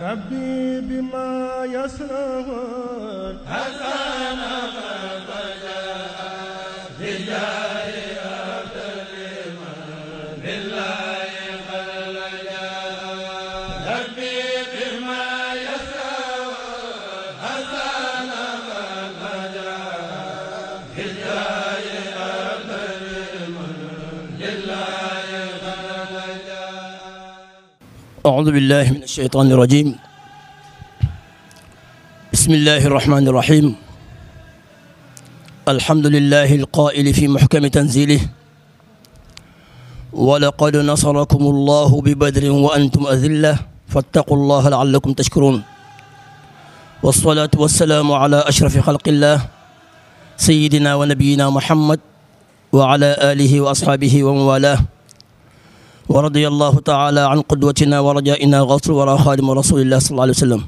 ربي بما يسرون حسن فجاء لله أبدل من لله قل جاء ربي بما يسرون حسن فجاء لله أبدل من لله قل جاء. أعوذ بالله من الشيطان الرجيم. بسم الله الرحمن الرحيم. الحمد لله القائل في محكم تنزيله ولقد نصركم الله ببدر وأنتم أذلة فاتقوا الله لعلكم تشكرون. والصلاة والسلام على أشرف خلق الله سيدنا ونبينا محمد وعلى آله وأصحابه ومن والاه. ورضي الله تعالى عن قدوتنا ورجائنا غوث الورى خادم رسول الله صلى الله عليه وسلم.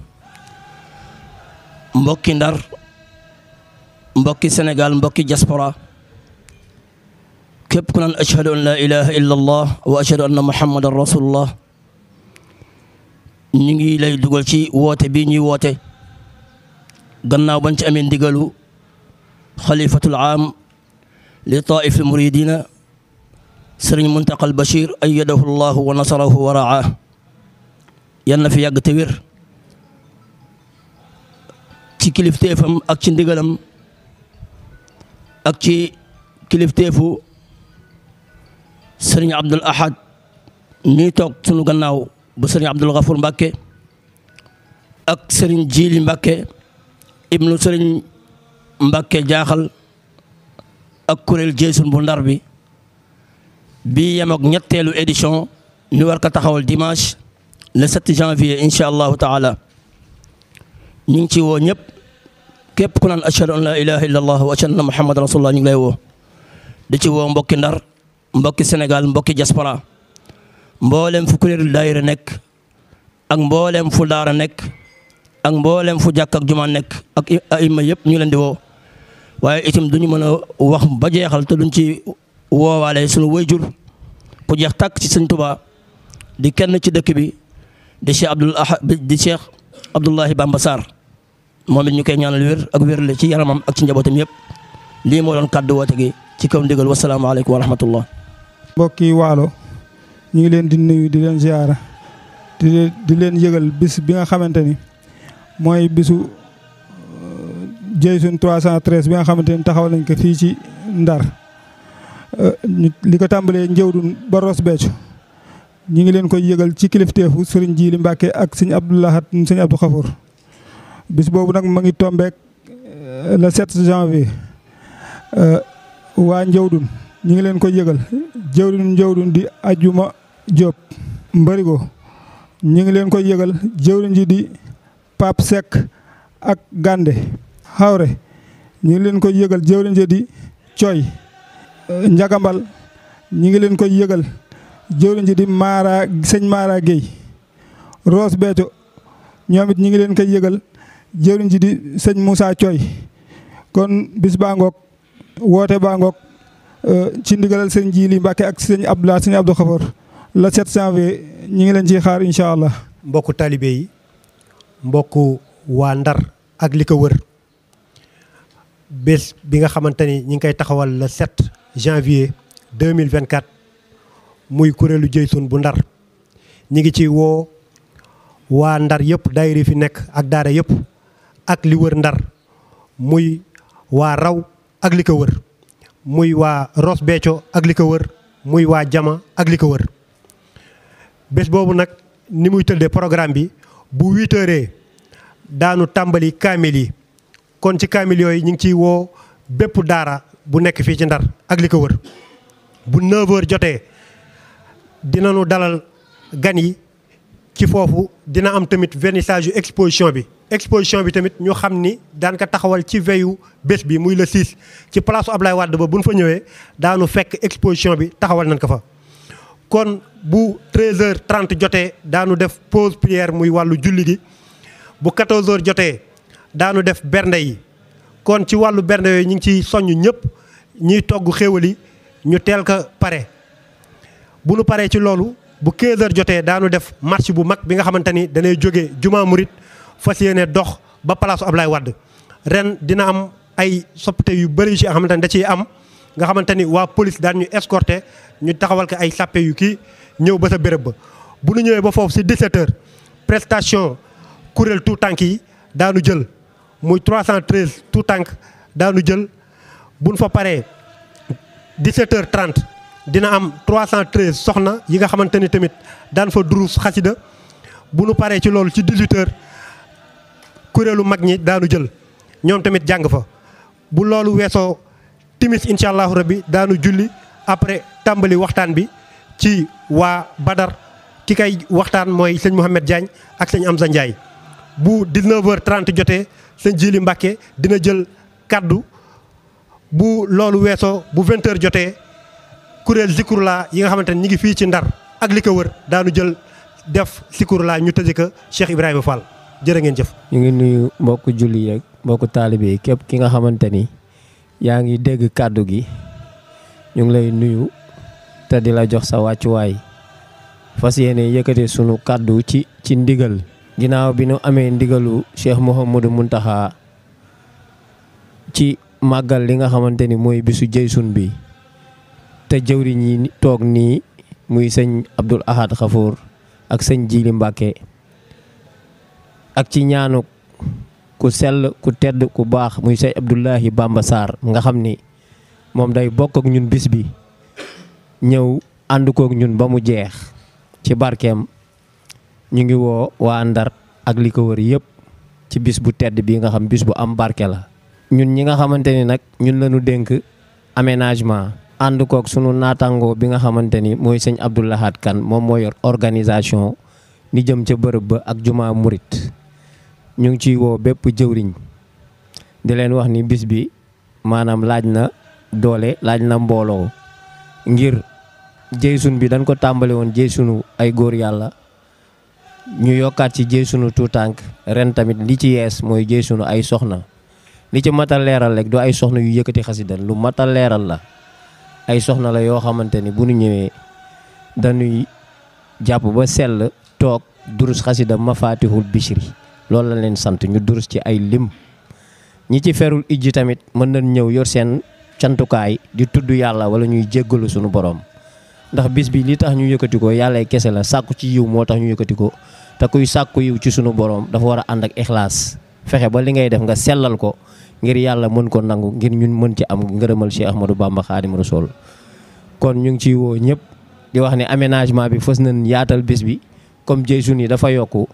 mbokki Ndar, mbokki Sénégal, mbokki diaspora, képp ku naan ashhadu an la ilaha illa allah wa ashhadu anna muhammadan rasulullah, ñu ngi lay dugal ci woote bi ñuy woote gannaaw bañ ci amee ndigalu xalifatul aam li taif al muridina sëriñ Muntaqal Bachir ayyadahu llahu wa nasarahu wa raa. yal na fi yàgg te wér ci kilifteefam ak ci ndigalam ak ci kilifteefu sëriñ Abdul Ahad ñuy toog sunu gannaaw bu sëriñ Abdul Gafour Mbàkke ak sëriñ Jiili Mbàkke ibnu sëriñ Mbàkke jaaxal ak kuréel Jeysun bu Ndar bi yem ak ñetteelu édition ñu war ko taxawal dimanche le 7 janvier incha allahu taala. ñu ngi ci woo ñëpp képp ku naan ashhadu an la ilaha illa allah wa ashhadu anna muhammad rasulullah ñu ngi lay woo di ci woo mbokki Ndar, mbokki Sénégal, mbokki diaspora, mboolem fu kuréelu daayira nekk ak mboolem fu daara nekk ak mboolem fu jàkk ak juma nekk ak aima yëpp ñu leen di woo. waaye itam duñu mën a wax ba jeexal te duñ ci woowaale sunu wayjur ku jeex tàkk ci Sëñ Tuubaa di kenn ci dëkk bi di Cheikh Abdoulahi Bamba Sarr, moom it ñu koy ñaanal wér ak wérle ci yaramam ak ci njabootam yëpp. lii moo doon kàddu woote gi ci kaw ndigal. wasalaamaaleykum wa rahmatullah. mbokki Waalo ñu ngi leen di nuyu di leen ziyaara di leen yëgal bis bi nga xamante ni mooy bisu Jeysun 313 bi nga xamante ni taxaw nañ ko fii ci Ndar. li ko tàmbalee Njëwdun ba Ross Béthio ñu ngi leen koy yëgal ci kilifteefu sëriñ Jiili Mbàkke ak sëñ Abdoulahat sëñ Abdou Xafour. bis boobu nag ma ngi tombeek le 7 janvier. waa Njëwdun ñu ngi leen koy yëgal Njëwdun di Ajuma Jóob Mbarigo ñu ngi leen koy yëgal jëwriñ ji di Pape Seck ak Gande Xawre ñu ngi leen koy yëgal jëwriñ ji di Coy Njagambal ñu ngi leen koy yëgal jëwriñ ji di sëñ Mara Gueye. Ross Béthio ñoom it ñu ngi leen koy yëgal jëwriñ ji di sëñ Moussa Coy. kon bis baa ngoog woote baa ngoog ci ndigalal sëñ Jiili Mbàkke ak sëñ Abdou Xafoor le 7 janvier ñu ngi leen ciy xaar incha allah. mbokku talibé yi, mbokku waa Ndar ak li ko wër, bés bi nga xamante ni ñi ngi koy taxawal le 7 janvier 2024 muy kuréelu Jeysun bu Ndar. ñi ngi ci woo waa Ndar yëpp, daayira fi nekk ak daara yëpp ak li wër Ndar, muy waa Raw ak li ko wër, muy waa Ross Béthio ak li ko wër, muy waa Jama ak li ko wër. bés boobu nag ni muy tëddee programme bi bu 8 heures daanu tàmbali kaamil yi. kon ci kaamil yooyu ñu ngi ciy woo bépp daara bu nekk fii ci Ndar ak li ko wër. bu 9 heures jotee dinañu dalal gan yi ci foofu. dina am tamit vernissage yu exposition bi tamit ñu xam ni daan ko taxawal ci veillu bés bi muy le 6 ci place Ablaye Wade ba bu ñu fa ñëwee daanu fekk exposition bi taxawal nañ ko fa. kon bu 13h30 jotee daanu def pause prière muy wàllu julli gi. bu 14h jotee daanu def bernde yi. kon ci wàllu bernde yooyu ñu ngi ciy soññ ñëpp ñiy togg xéewal yi ñu teel ko pare. bu nu paree ci loolu bu 15h jotee daanu def marche bu mag bi nga xamante ni danay jóge Juma Murit fas yéene dox ba palaasu Ablaye Wade ren dina am ay soppite yu bëri yu ci xamante ni da ciy am nga xamante ni waa police daan ñu escorté ñu taxawal ko ay sàppe yu kii ñëw ba sa béréb ba bu ñu ñëwee ba foofu si 17h prestation kuréel tout tànk yi daanu jël muy 313 tout tànk daanu jël buñ fa paree 17h30 dina am 313 soxna yi nga xamante ni tamit daan fa durus xasida bu nu paree ci loolu ci 18h kuréelu mag ñi daanu jël ñoom tamit jàng fa bu loolu weesoo timis incha allahu rabbi daanu julli après tàmbali waxtaan bi ci waa Badar ki kay waxtaan mooy sëñ Mouhamed Diagne ak sëñ Amza Ndiaye bu 19h30 jotee sëñ Jili Mbàkke dina jël kaddu bu loolu weesoo bu 20h jotee kuréel Zikrullah yi nga xamante ne ñi ngi fii ci Ndar ak li ko wër daanu jël def Zikrullah ñu tëjee ko Cheikh Ibrahima Fall jërë ngeen jëf. ñu ngi nuyu mbokku julli yeeg mbokku taalibe yi képp ki nga xamante ni yaa ngi dégg kàddu gi ñu ngi lay nuyu te di la jox sa wàccuwaay fas yéene yëkkate sunu kàddu ci ndigal. ginnaaw bi nu amee ndigalu Cheikh Mouhamadou Mountakha ci màggal li nga xamante ni mooy bisu Jeysun bi te jëwriñ yi toog nii muy sëñ Abdoul Ahad Khafour ak sëñ Jili Mbàkke ak ci ñaanu ku sell ku tedd ku baax muy sëñ Abdoulahi Bamba Sarr nga xam ni moom day bokk ak ñun bis bi ñëw ànd kook ñun ba mu jeex ci barkeem ñu ngi woo waa Ndar ak li ko wër yëpp ci bis bu tedd bi nga xam bis bu am barke la. ñun ñi nga xamante ni nag ñun lañu dénk aménagement ànd kook sunu naataangoo bi nga xamante ni mooy sëñ Abdou Lahad Kane moom moo yor organisation ni jëm ca bërëb ba ak Juma Murit ñu ngi ciy woo bépp jëwriñ di leen wax ni bis bi maanaam laaj na doole laaj na mbooloo ngir Jeysun bi dañ ko tàmbale woon Jeysunu ay góor yàlla ñu yokkaat ci Jeysunu tuutànk ren tamit li ci yees mooy Jeysunu ay soxna li ci matal leeral rek du ay soxna yu yëkkati xasida lu matal leeral la ay soxna la yoo xamante ni bu ñu ñëwee dañuy jàpp ba sell toog durus xasida Mafatihul Bichri loolu la leen sant ñu durus ci ay lim ñi ci ferul ijji tamit mën nañ ñëw yor seen cantukaay di tudd yàlla wala ñuy jéggalu sunu borom ndax bis bi li tax ñu yëkkati ko yàlla kese la sàkku ci yiw moo tax ñu yëkkati ko te kuy sàkku yiw ci sunu borom dafa war a ànd ak ixlaas fexe ba li ngay def nga sellal ko ngir yàlla mën ko nangu ngir ñun mën ci am ngërëmal Cheikh Ahmadou Bamba Khadim Rasoul kon ñu ngi ciy woo ñëpp di wax ne aménagement bi fës nañ yaatal bis bi comme Jeysun yi dafa yokku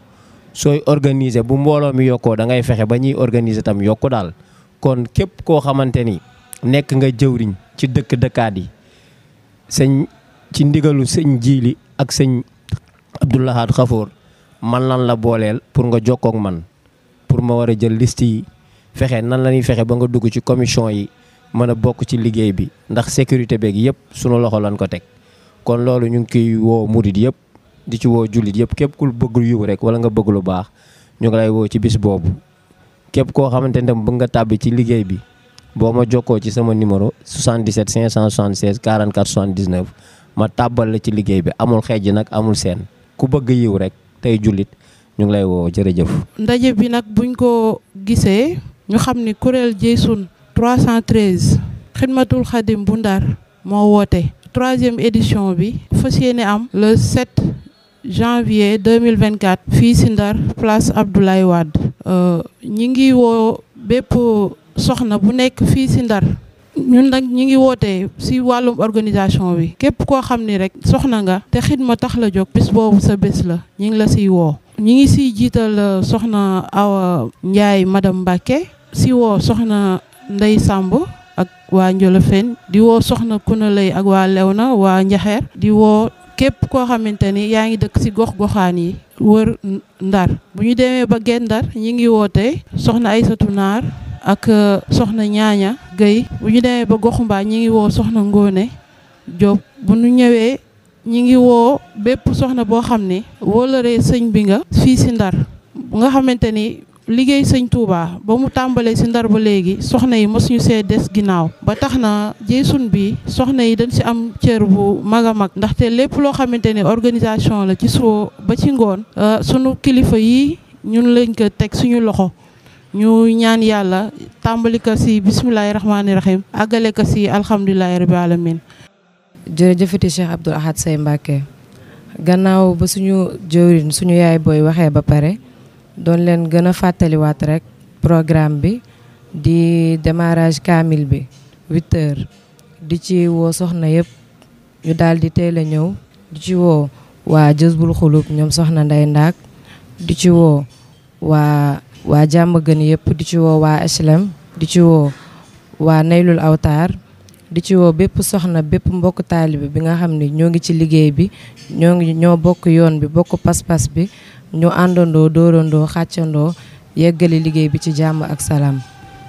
sooy organiser bu mbooloo mi yokkoo da ngay fexe ba ñuy organiser tam yokku daal kon képp koo xamante ni nekk nga jëwriñ ci dëkkaat yi ci ndigalu sëñ Jili ak sëñ Abdoul Ahad Khafour man lan la booleel pour nga jokkook man pour ma war a jël liste yi fexe nan la ñuy fexe ba nga dugg ci commission yi mën a bokk ci liggéey bi ndax sécurité beeg yëpp sunu loxo lañ ko teg kon loolu ñu ngi koy woo murit yëpp di ci woo jullit yëpp képp ku bëgg lu yiw rek wala nga bëgg lu baax ñu ngi lay woo ci bis boobu képp koo xamante ne bëgg nga tàbbi ci liggéey bi boo ma jokkoo ci sama numéro 77 576 44 79 ma tàbbal la ci liggéey bi amul xeej nag amul seen ku bëgg yiw rek tey jullit ñu ngi lay woo jërëjëf. ndaje bi nag buñ ko gisee ñu xam ni kuréel Jeysun 313 xidmatul xadim bu Ndar moo woote 3e édition bi fas yéene am le 7 janvier 2024 fii si Ndar place Abdoulaye Wade ñi ngi woo bépp soxna bu nekk fii si Ndar ñun nag ñi ngi woote si wàllum organisation bi képp koo xam ni rek soxna nga te xidma tax la jóg bis boobu sa bés la ñi ngi la siy woo ñi ngi siy jiital soxna Awa Ndiaye madame Mbacke si woo soxna Ndey Samb ak waa Njolofeen di woo soxna Kuna Lay ak waa Lewna waa Njaxeer di woo képp koo xamante ni yaa ngi dëkk si gox-goxaan yi wër Ndar bu ñu demee ba Guet Ndar ñi ngi woote soxna Aysatu Naar ak soxna Ñaaña Guèye bu ñu demee ba Goxumba ñi ngi woo soxna Ngóone Diop bu ñu ñëwee ñi ngi woo bépp soxna boo xam ne wóolëree sëñ bi nga fii si Ndar bu nga xamante ni liggéey sëñ Touba ba mu tàmbalee si Ndar ba léegi soxna yi mosuñu see des ginnaaw ba tax na Jeysun bi soxna yi dañ si am cër bu mag a mag ndaxte lépp loo xamante ne organisation la ci suba ba ci ngoon sunu kilifa yi ñun lañ ko teg suñu loxo ñu ñaan yàlla tàmbali ko si bisimilahi rahmaani rahim àggale ko si alhamdulilahi rabbi alamin. jërëjëfati Cheikh Abdoul Ahad Say Mbacké gannaaw ba suñu jëwriñ suñu yaay booy waxee ba pare doon leen gën a fàttaliwaat rek programme bi di démarrage kaamil bi 8h di ci woo soxna yëpp ñu daal di teel a ñëw di ci woo waa Jazbul Xulub ñoom soxna Ndey Ndaak di ci woo waa jàmm gën yëpp di ci woo waa HLM di ci woo waa Naylul Awtaar di ci woo bépp soxna bépp mbokk taalibe bi nga xam ne ñoo ngi ci liggéey bi ñoo bokk yoon bi bokk pas-pas bi ñu àndandoo dóorandoo xàccandoo yeggali liggéey bi ci jàmm ak salaam.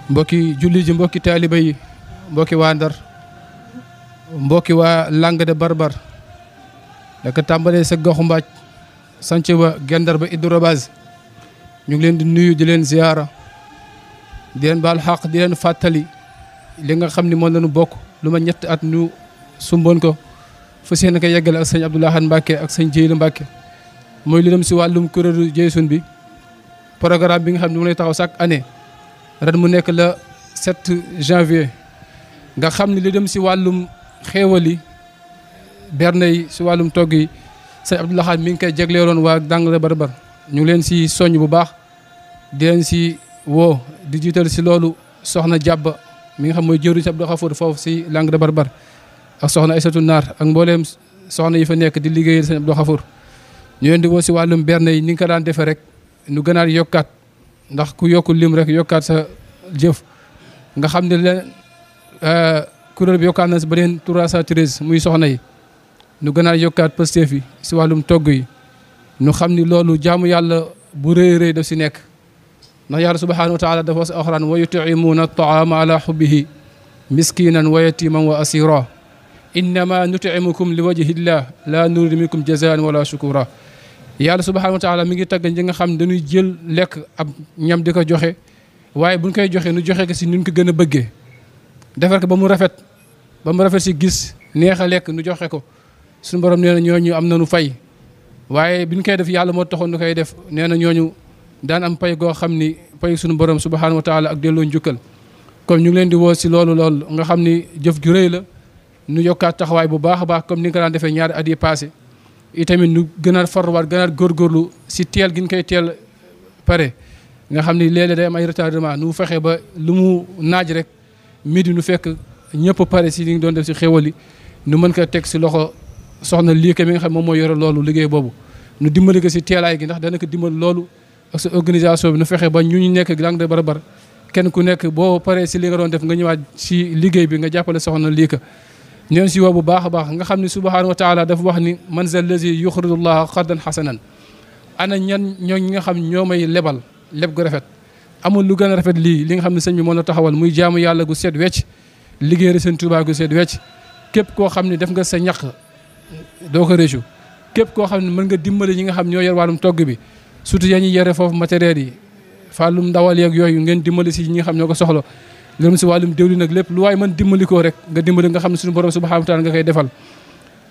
mbokki julli ji mbokki taalibe yi mbokki waa Ndar mbokki waa Langue de Barbar daka tàmbalee sa goxu mbaaj sanc ba Gendar ba Idrobase ñu ngi leen di nuyu di leen ziyaara di leen baal xaq di leen fàttali li nga xam ni moom lañu bokk lu ma ñett at ñu sumboon ko fa seen ko yeggale ak sëñ Abdoul Ahad Mbacké ak sëñ Jéyla Mbacké mooy lu dem si wàllum kuréelu Jeysun bi programme bi nga xam ne mu lay taxaw chaque année ren mu nekk le 7 janvier nga xam ne li dem si wàllum xéewal yi berne yi si wàllum togg yi sëñ Abdoul Ahad mi ngi koy jegleeloon waa Langue de Barbar ñu ngi leen si soññ bu baax di leen si woo di jiital si loolu soxna Jàbba mi nga xam mooy jëwriñ si Abdou Khafour foofu si Langue de Barbar ak soxna Aïssatou Naar ak mbooleem soxna yi fa nekk di liggéeyal sëñ Abdou Khafour ñu leen di woo si wàllum berne yi ni nga ko daan defee rek nu gënaat yokkaat ndax ku yokku lim rek yokkaat sa jëf nga xam ne leen kuréel bi yokkaat na si beneen 313 muy soxna yi nu gënaat yokkaat Pastef yi si wàllum togg yi nu xam ni loolu jaamu yàlla bu rëy rëy daf si nekk ndax yàlla subhanahu wa taala dafa wax si alxuraan wa yutimuuna taama ala xubbihi miskinan wa yatiman wa asira innama nutimukum li wajhillah la nuridu minkum jazaan wala shukura yàlla subhanahu wa taala mi ngi tagg ñi nga xam dañuy jël lekk ab ñam di ko joxe waaye buñ koy joxe nu joxe ko si nun ko gën a bëggee defar ko ba mu rafet si gis neex a lekk nu joxe ko suñu borom nee na ñooñu am nañu fay waaye biñ koy def yàlla moo taxoon nu koy def nee na ñooñu daan am pay goo xam ni pay suñu borom subhanahu wa taala ak delloo njukkal kon ñu ngi leen di woo si loolu nga xam ni jëf ju rëy la nu yokkaat taxawaay bu baax a baax comme ni nga ko daan defee ñaari at yi passé itamit nu gënaat farluwaat gënaat góorgóorlu si teel gi ñu koy teel pare nga xam ni léeg-léeg day am ay retardement nu fexe ba lu mu naaj rek midi nu fekk ñëpp pare si li nga doon def si xéwal yi nu mën ko teg si loxo soxna liika mi nga xam moom mooy yore loolu liggéey boobu nu dimbali ko si teelaay gi ndax dana ko dimbali loolu ak sa organisation bi nu fexe ba ñu nekk Langue de Barbar kenn ku nekk boo paree si li nga doon def nga ñëwaat si liggéey bi nga jàppale soxna liika ñeen si woo bu baax a baax nga xam ni subhanahu wa taala dafa wax ni man zal lazi yuxridu llaha qardan xasanan ana ñan ñi nga xam ñoo may lebal leb gu rafet amul lu gën a rafet lii li nga xam ne sëñ bi moo la taxawal muy jaamu yàlla gu seet wecc liggéey seen Tuubaa gu seet wecc képp koo xam ne def nga sa ñaq doo ko réccu képp koo xam ne mën nga dimbali ñi nga xam ñoo yor wàllum togg bi surtout yaa ñuy yore foofu matériel yi fàllum ndawal yeeg yooyu ngeen dimbali si ñi nga xam ñoo ko soxla lëm si wàllum déwli nag lépp lu waaye mën dimbali koo rek nga dimbali nga xam ne suñu borom subhanahu wa taala nga koy defal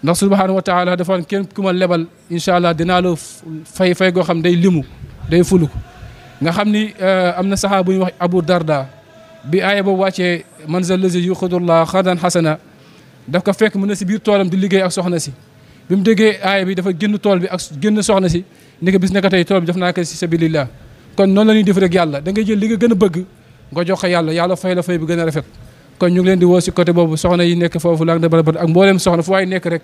ndax subhanahu wa taala dafa kenn ku ma lebal incha allah dinaa la fay goo xam day limu day fuluk nga xam ni am na saxaaba bu ñuy wax Abu Darda bi aaya boobu wàccee man zal lazi yuxridullah qardan xasana daf ko fekk mu ne si biir toolam di liggéey ak soxna si bi mu déggee aaya bi dafa génn tool bi ak génn soxna si ni ko bis ne ko tey tool bi def naa ko si sabilillah kon noonu la ñuy def rek yàlla da ngay jël li nga gën a bëgg nga jox ko yàlla fay la fay bi gën a rafet kon ñu ngi leen di woo si côté boobu soxna yi nekk foofu Langue de Barbar ak mbooleem soxna fu waay nekk rek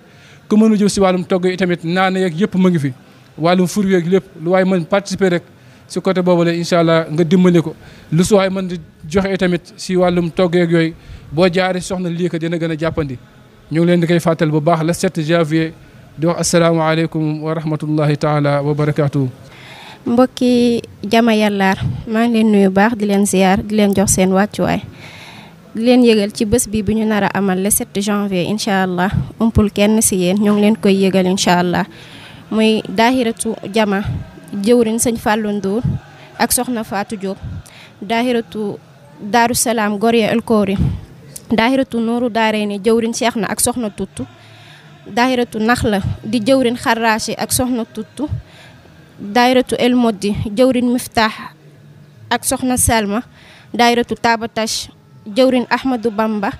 ku mënu jëf si wàllum togg yi tamit naan yeeg yëpp mu ngi fi wàllum fur yeeg lépp lu waay mën participer rek si côté boobu la incha allah nga dimbali ko lu su waay mën di joxe tamit si wàllum togg yeeg yooyu boo jaaree soxna lii ko dina gën a jàppandi ñu ngi leen di koy fàttal bu baax le 7 janvier di wax asalaamaaleykum wa rahmatullahi taala wa barakaatu. mbokki Jama Yàllaar maa ngi leen nuyu baax di leen ziar di leen jox seen wàccuwaay di leen yëgal ci bés bi ñu nar a amal le 7 janvier incha allah umpul kenn si yéen ñoo ngi leen koy yëgal incha allah muy daahiratu Jama jëwriñ sëñ Fallou Ndour ak soxna Fatou Diop daahiratu Daaru Salaam Goria El Koori daahiratu Nuuru Daarayni jëwrin Cheikh na ak soxna Tuttu daahiratu Naxla di jëwrin Xarraashi ak soxna Tuttu daahiratu El Moddi jëwrin Miftaax ak soxna Salma daahiratu Tabatash jëwrin Ahmadou Bamba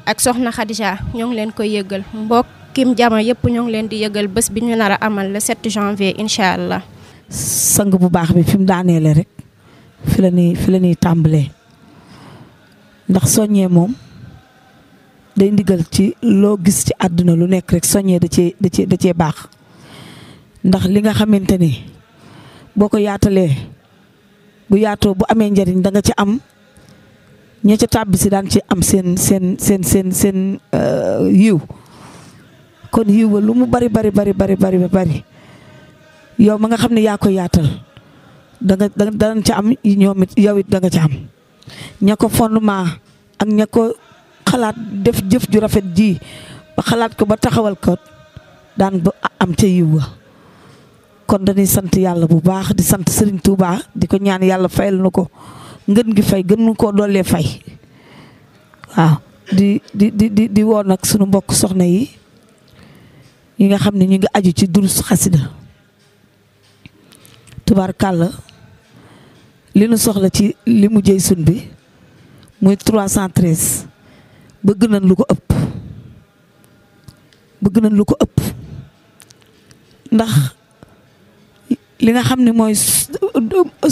ak soxna Khadija ñoo ngi leen koy yëgal mbokkim jama yëpp ñoo ngi leen di yëgal bés bi ñu nar a amal le 7 janvier incha allah. sang bu baax bi fi mu daaneele rek fi la ñuy tàmbalee ndax soññee moom day ndigal ci loo gis ci àdduna lu nekk rek soññee da cee baax ndax li nga xamante ni boo ko yaatalee bu yaatoo bu amee njariñ da nga ci am ña ca tàbbi si daan ci am seen yiw kon yiw ba lu mu bari yow ma nga xam ne yaa ko yaatal danga ca am ñoom it yow it da nga ca am ña ko fondement ak ña ko xalaat def jëf ju rafet ji ba xalaat ko ba taxawal ko daan ba am ca yiw wa kon dañuy sant yàlla bu baax di sant Serigne Touba di ko ñaan yàlla fayal nu ko ngën gi fay gën nu koo doolee fay waaw di woo nag sunu mbokk soxna yi nga xam ne ñu ngi aju ci durus xasida tubaarkàlla li nu soxla ci li mu jëy sun bi muy 313 bëgg nañ lu ko ëpp ndax li nga xam ne mooy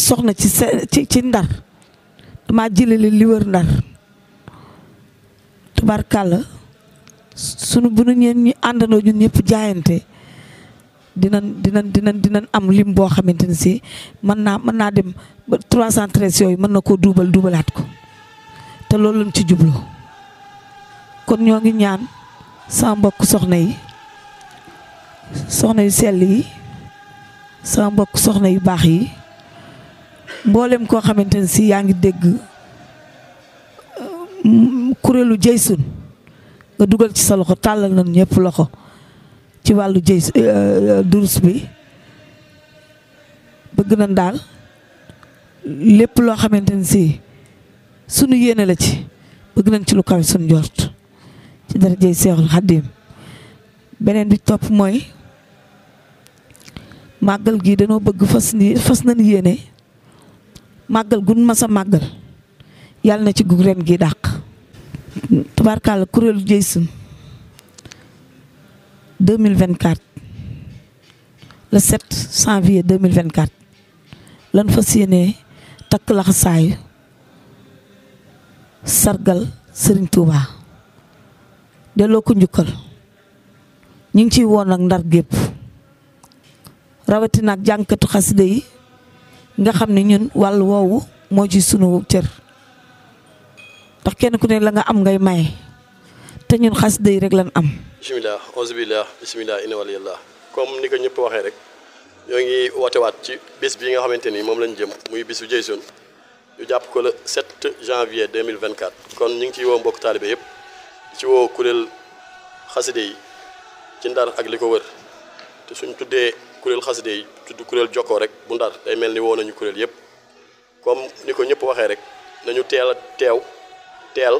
soxna ci ndar dama jëlale li wër ndar tubaarkàlla sunu bu nu ñi àndandoo ñun ñëpp jaayante dinañ am lim boo xamante ne si mën naa dem ba 313 yooyu mën na koo duubalaat ko te loolu lañ ci jublu kon ñoo ngi ñaan sama mbokk soxna yu sell yi sama mbokk soxna yu baax yi mboolem koo xamante ne si yaa ngi dégg kuréelu Jeysun nga dugal ci sa loxo tàllal nañ ñëpp loxo ci wàllu durus bi bëgg nañ daal lépp loo xamante ne si sunu yéene la ci bëgg nañ ci lu kaw sunu njort ci darajay Seexul Xaddim beneen bi topp mooy màggal gi dañoo bëgg fas nañ yéene màggal gun mas a màggal yàlla na ci gu ren gi dàq tubaarkàlla kuréelu Jeysun 2024 le 7 janvier 2024 lan fas yéene takk laxasaayu sargal Serigne Touba delloo ko njukkal ñu ngi ciy woon ak ndar gépp rawatina ak jànkatu xasida yi nga xam ne ñun wàllu woowu moo ci sunu cër ndax kenn ku ne la nga am ngay maye te ñun xasida yi rek lan am. bisimilah auzubillah bisimilah inna waliyallah comme ni ko ñëpp waxee rek ñoo ngi wootewaat ci bis bi nga xamante ni moom lañ jëm muy bisu Jeysun ñu jàpp ko le 7 janvier 2024 kon ñu ngi ciy woo mbokk taalibe yëpp ci woo kuréel xaside yi ci ndar ak li ko wër te suñ tuddee kuréel xaside yi tudd kuréel jokkoo rek bu ndar day mel ni woo nañu kuréel yëpp comme ni ko ñëpp waxee rek nañu teel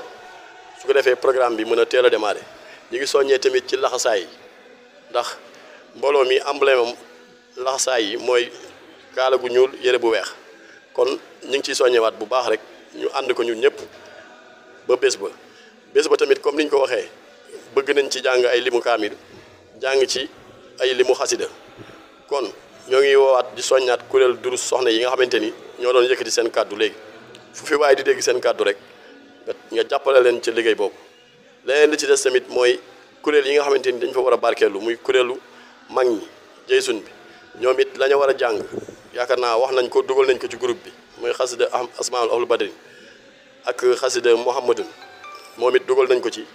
su ko defee programme bi mën a teel a démarrer ñu ngi soññee tamit ci laxasaay yi ndax mbooloo mi emblème am laxasaay yi mooy kaala gu ñuul yére bu weex kon ñu ngi ciy soññewaat bu baax rek ñu ànd ko ñun ñëpp ba bés ba tamit comme ni ñu ko waxee bëgg nañ ci jàng ay limu kaamil jàng ci ay limu xasida kon ñoo ngi woowaat di soññaat kuréel durus soxna yi nga xamante ni ñoo doon yëkkati seen kàddu léegi fu fi waaye di dégg seen kàddu rek nga jàppale leen ci liggéey boobu leneen li ci des tamit mooy kuréel yi nga xamante ni dañ fa war a barkeelu muy kuréelu mag ñi Jeysun bi ñoom it la ñu war a jàng yaakaar naa wax nañ ko dugal nañ ko ci groupe bi muy xasida asmaul ahlu badrin ak xasida muhammadun moom it dugal nañ ko ci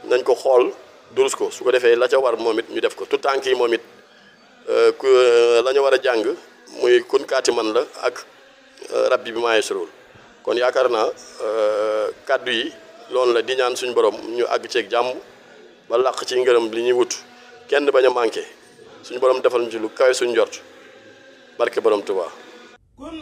nañ ko xool durus ko su ko defee la ca war moom it ñu def ko tout tànk yi moom it la ñu war a jàng muy kun kaati man la ak rabbi bi maaye surul kon yaakaar naa kàddu yi loolu la di ñaan suñu borom ñu àgg ceeg jàmm ba làq ci ngërëm li ñuy wut kenn bañ a manqué suñu borom defal ñu ci lu kawe suñu njort barke borom Tuubaa kun